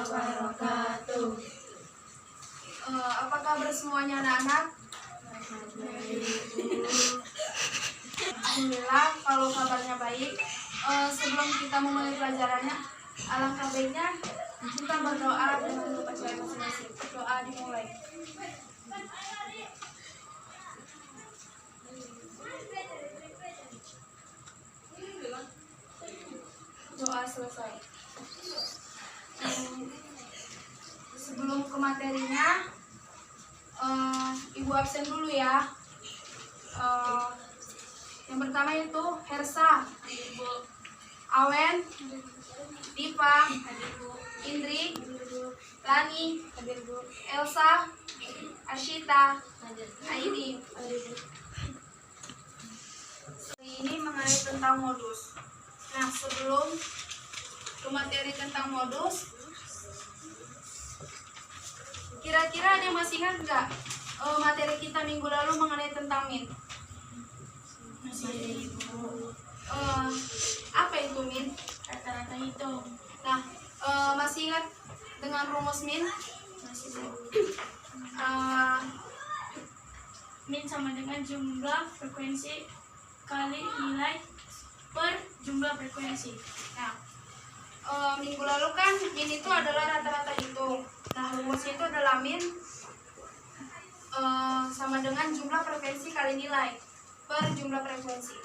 wabarakatuh. Apa kabar semuanya anak-anak? Alhamdulillah kalau kabarnya baik. Sebelum kita memulai pelajarannya, alangkah baiknya kita berdoa dengan kepercayaan masing-masing. Doa dimulai. Doa selesai. Sebelum ke materinya, Ibu absen dulu ya. Yang pertama itu Hersa, Awen, Diva, Indri, Lani, Elsa, Ashita, Aidi. Ini mengenai tentang modus. Nah, sebelum ke materi tentang modus, kira-kira ada yang masih ingat nggak materi kita minggu lalu mengenai tentang min? Masih Ibu. Apa itu min? Rata-rata itu. Nah, masih ingat dengan rumus min? Masih Bu. Min sama dengan jumlah frekuensi kali nilai per jumlah frekuensi. Nah, minggu lalu kan min itu adalah rata-rata itu. Nah, rumusnya itu adalah min sama dengan jumlah frekuensi kali nilai per jumlah frekuensi.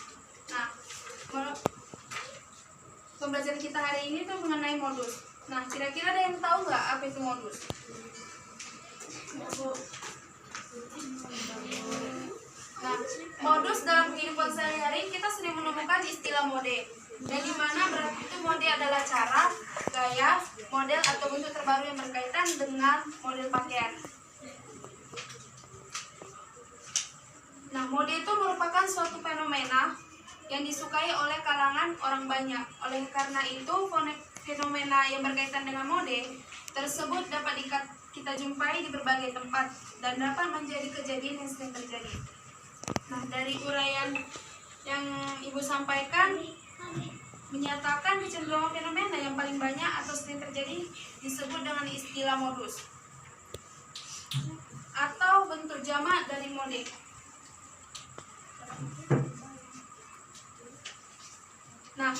Nah, pembelajaran kita hari ini tuh mengenai modus. Nah, kira-kira ada yang tahu nggak apa itu modus? Nah, modus dalam kehidupan sehari-hari kita sering menemukan istilah mode. Dan di mana berarti itu mode adalah cara, gaya, model atau bentuk terbaru yang berkaitan dengan model pakaian. Nah, mode itu merupakan suatu fenomena yang disukai oleh kalangan orang banyak. Oleh karena itu, fenomena yang berkaitan dengan mode tersebut dapat kita jumpai di berbagai tempat dan dapat menjadi kejadian yang sering terjadi. Nah, dari uraian yang Ibu sampaikan menyatakan kecenderungan fenomena yang paling banyak atau sering terjadi disebut dengan istilah modus atau bentuk jamak dari mode. Nah,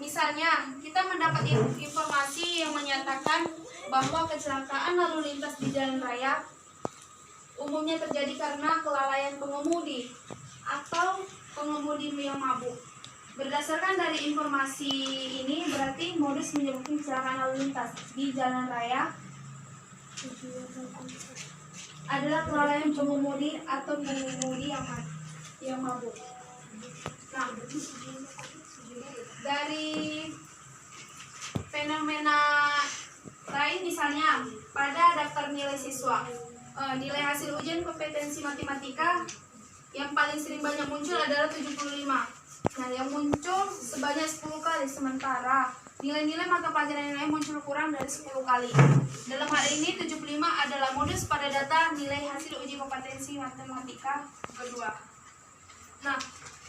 misalnya kita mendapat informasi yang menyatakan bahwa kecelakaan lalu lintas di jalan raya umumnya terjadi karena kelalaian pengemudi atau pengemudi yang mabuk. Berdasarkan dari informasi ini, berarti modus menyebabkan kecelakaan lalu lintas di jalan raya adalah kelalaian pengemudi atau pengemudi yang mabuk. Nah, dari fenomena lain misalnya pada daftar nilai siswa, nilai hasil ujian kompetensi matematika yang paling sering banyak muncul adalah 75. Nah, yang muncul sebanyak 10 kali, sementara nilai-nilai mata pelajaran yang lain muncul kurang dari 10 kali. Dalam hal ini 75 adalah modus pada data nilai hasil uji kompetensi matematika kedua. Nah,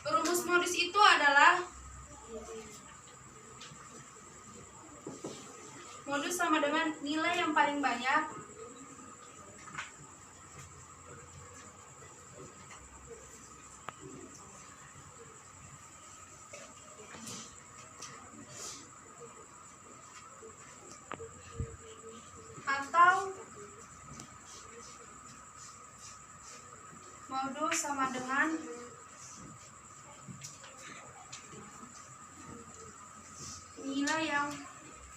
rumus modus itu adalah modus sama dengan nilai yang paling banyak atau modus sama dengan nilai yang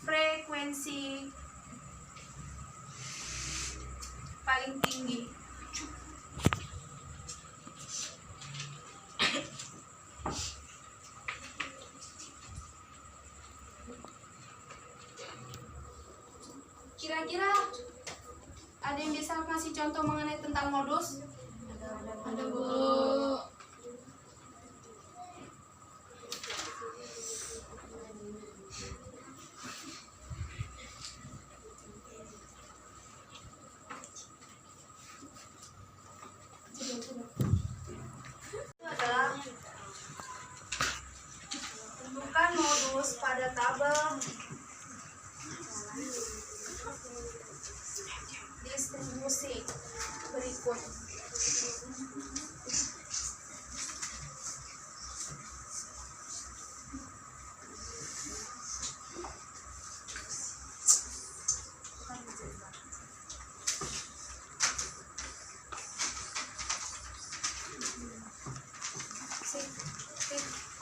frekuensi paling tinggi. Kira-kira ada yang bisa kasih contoh mengenai tentang modus? Ada Bu. Itu adalah tentukan modus pada pada tabel distribusi berikut.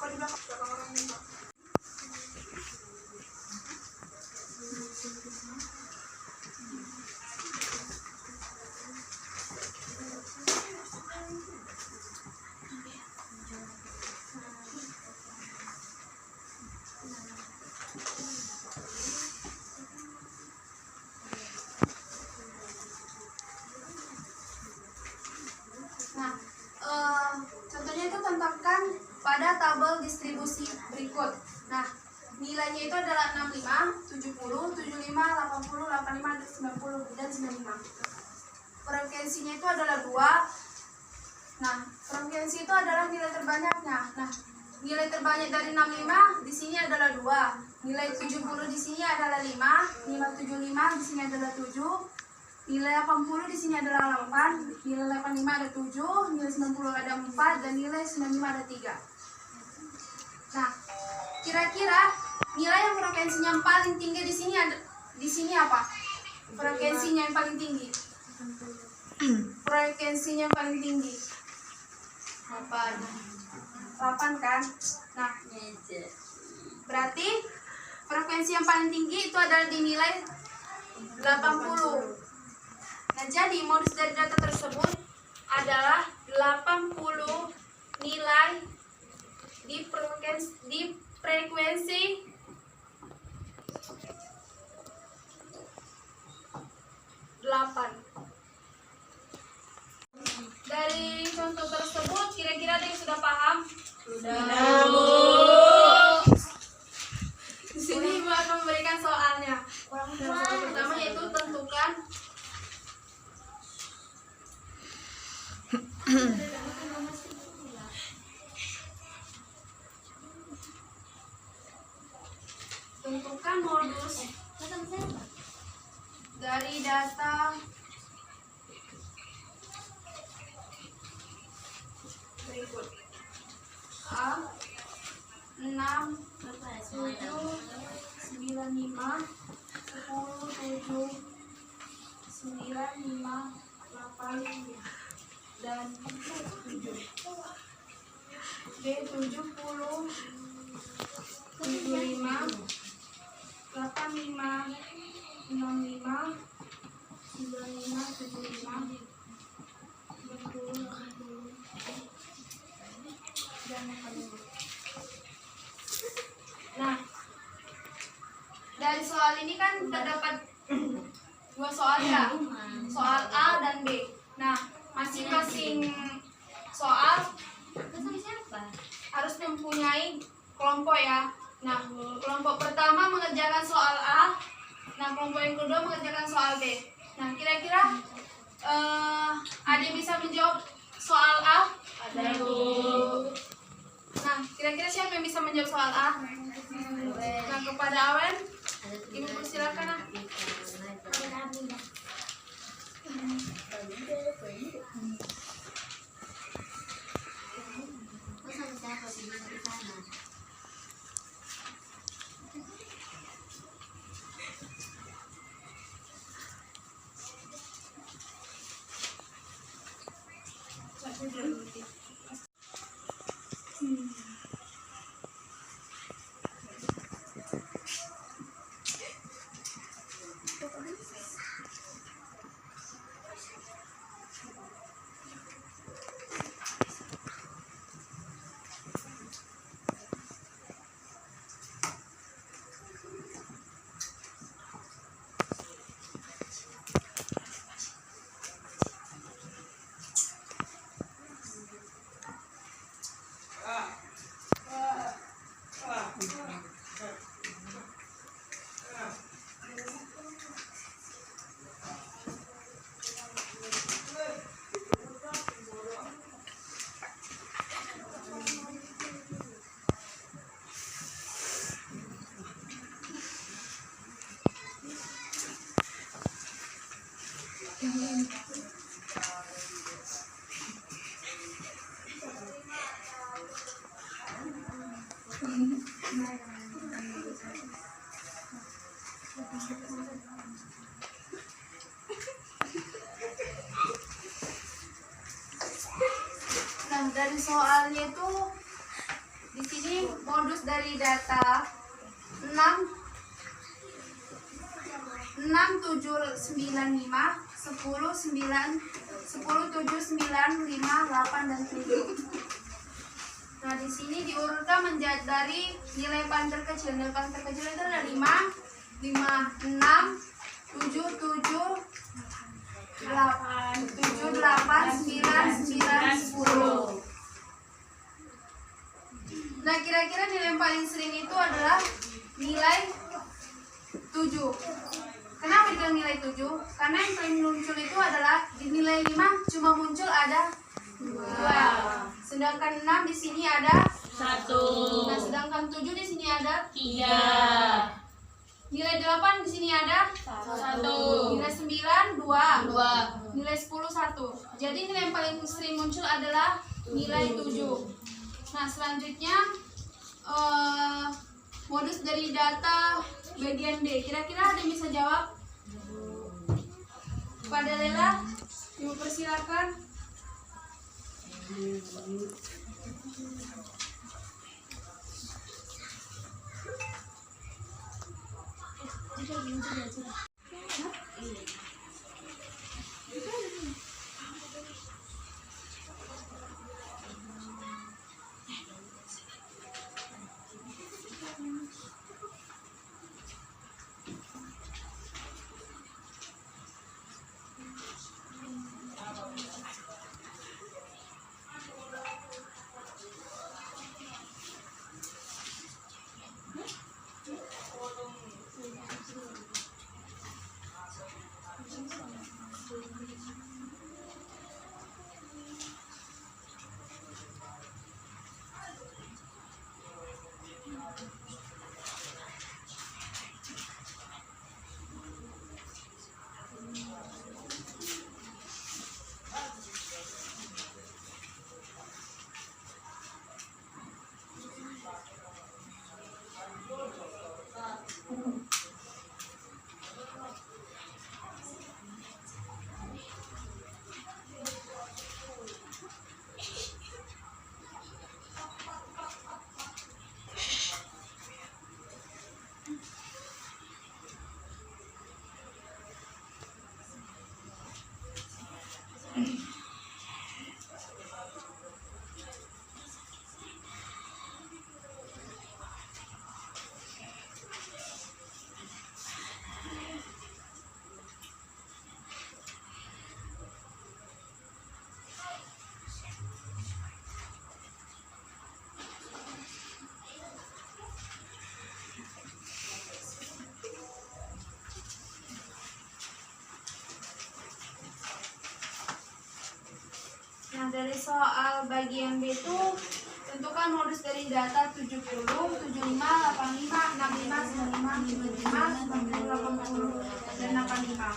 Kok di belakang orang ini, Pak? Nah, contohnya itu tentukan pada tabel distribusi berikut. Nah, nilainya itu adalah 65, 70, 75, 80, 85, 90, dan 95. Frekuensinya itu adalah 2. Nah, frekuensi itu adalah nilai terbanyaknya. Nah, nilai terbanyak dari 65 di sini adalah 2. Nilai 70 di sini adalah 5. Nilai 75 di sini adalah 7. Nilai 80 di sini adalah 8, nilai 85 ada 7, nilai 90 ada 4, dan nilai 95 ada 3. Nah, kira-kira nilai yang frekuensinya yang paling tinggi di sini apa? Frekuensinya yang paling tinggi. Frekuensinya yang paling tinggi. 8 kan? Nah, berarti frekuensi yang paling tinggi itu adalah di nilai 80. Nah, jadi modus dari data tersebut adalah 80 nilai di frekuensi 8. Dari contoh tersebut, kira-kira ada yang sudah paham? Sudah. Di sini Ibu akan memberikan soalnya. Soal pertama yaitu tentukan modus dari data berikut. A 6 7 95 10 7 95 8 dan 7. B 70 75 85 65 95 75 60 dan 45. Nah, dari soal ini kan terdapat 2 soal ya, soal A dan B. Nah, masing-masing soal harus mempunyai kelompok ya. Nah, kelompok pertama mengerjakan soal A. Nah, kelompok yang kedua mengerjakan soal B. Nah, kira-kira ada yang bisa menjawab soal A? Ada, Bu. Nah, kira-kira siapa yang bisa menjawab soal A? Nah, kepada Awen, Ibu persilakan. Nah, dari soalnya itu di sini modus dari data 6 7 9 5 10 10 7 9 5 8 dan 7. Nah, di sini diurutkan menjadi dari nilai paling terkecil. Nilai paling terkecil itu ada 5 6 7 8 9 9 10. Nah, kira-kira nilai yang paling sering itu adalah nilai 7. Kenapa dibilang nilai 7? Karena yang paling muncul itu adalah di nilai 5 cuma muncul ada 2. Sedangkan 6 di sini ada 1. Nah, sedangkan 7 di sini ada 3. Nilai 8 di sini ada 1. Nilai 9 2. 2. Nilai 10 1. Jadi nilai yang paling sering muncul adalah nilai 7. Nah, selanjutnya modus dari data bagian D. Kira-kira ada yang bisa jawab? Pada Lela, Ibu persilakan. Nah, dari soal bagian B itu tentukan modus dari data 70, 75, 85, 65, 95, 95, 90, 80, dan 85.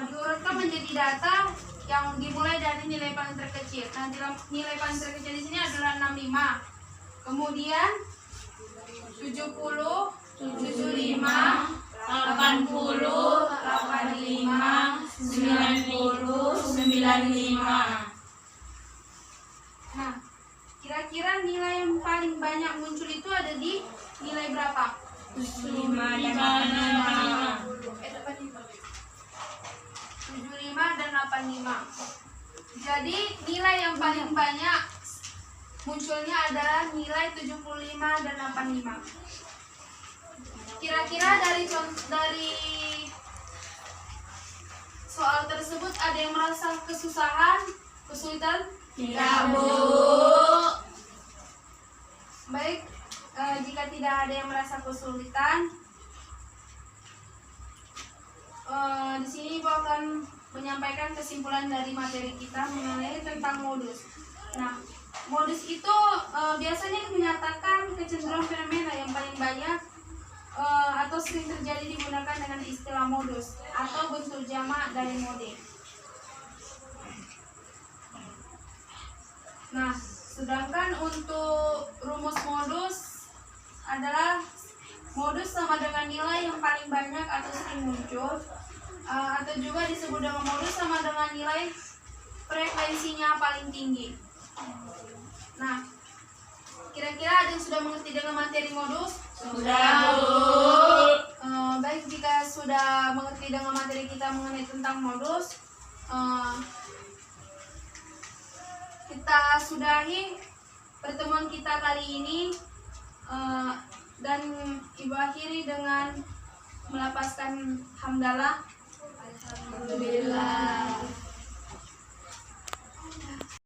Diurutkan menjadi data yang dimulai dari nilai paling terkecil. Nah, nilai paling terkecil di sini adalah 65. Kemudian 70, 75, 80, 85, 90, 95. Nah, kira-kira nilai yang paling banyak muncul itu ada di nilai berapa? 5 dan 85. 75 dan 85. Jadi nilai yang paling banyak munculnya adalah nilai 75 dan 85. Kira-kira dari soal tersebut ada yang merasa kesusahan, kesulitan? Tidak, Bu. Baik, jika tidak ada yang merasa kesulitan, di sini Ibu akan menyampaikan kesimpulan dari materi kita mengenai tentang modus. Nah, modus itu biasanya menyatakan kecenderungan fenomena yang paling banyak atau sering terjadi digunakan dengan istilah modus atau bentuk jamak dari mode. Nah, Sedangkan untuk rumus modus adalah modus sama dengan nilai yang paling banyak atau sering muncul, atau juga disebut dengan modus sama dengan nilai frekuensinya paling tinggi. Nah, kira-kira ada yang sudah mengerti dengan materi modus? Sudah, Bu. Baik, jika sudah mengerti dengan materi kita mengenai tentang modus, kita sudahi pertemuan kita kali ini, dan Ibu akhiri dengan melapaskan hamdalah. Alhamdulillah.